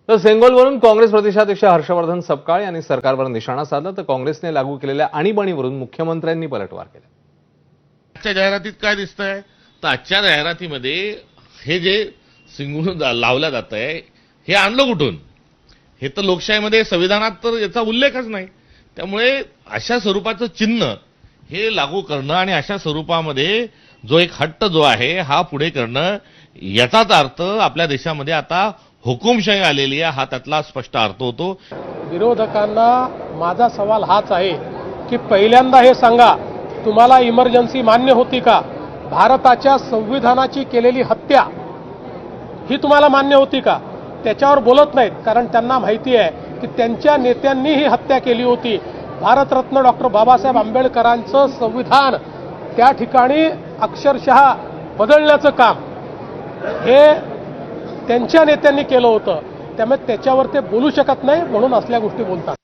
तर सेंगोलवरून काँग्रेस प्रदेशाध्यक्ष हर्षवर्धन सपकाळ यांनी सरकारवर निशाणा साधला, तर काँग्रेसने लागू केलेल्या आणीबाणीवरून मुख्यमंत्र्यांनी पलटवार केला। आजच्या जाहिरातीत काय दिसतंय तर आजच्या जाहिरातीमध्ये हे जे सिंगून लावलं जात आहे हे आणलं कुठून? हे तर लोकशाहीमध्ये संविधानात तर याचा उल्लेखच नाही। त्यामुळे अशा स्वरूपाचं चिन्ह हे लागू करणं आणि अशा स्वरूपामध्ये जो एक हट्ट जो आहे हा पुढे करणं, याचाच अर्थ आपल्या देशामध्ये आता हुकुमशाही आलेली आहे, हा त्यातला स्पष्ट अर्थ होतो। विरोधकांना माझा सवाल हाच आहे की पहिल्यांदा हे सांगा, तुम्हाला इमर्जन्सी मान्य होती का? भारताच्या संविधानाची केलेली हत्या ही तुम्हाला मान्य होती का? त्याच्यावर बोलत नाहीत, कारण त्यांना माहिती आहे की त्यांच्या नेत्यांनी ही हत्या केली होती। भारतरत्न डॉक्टर बाबासाहेब आंबेडकरांचं संविधान त्या ठिकाणी अक्षरशः बदलण्याचं काम हे त्यांच्या नेत्यांनी केलं होतं। त्यामुळे त्याच्यावर ते बोलू शकत नाही, म्हणून असल्या गोष्टी बोलतात।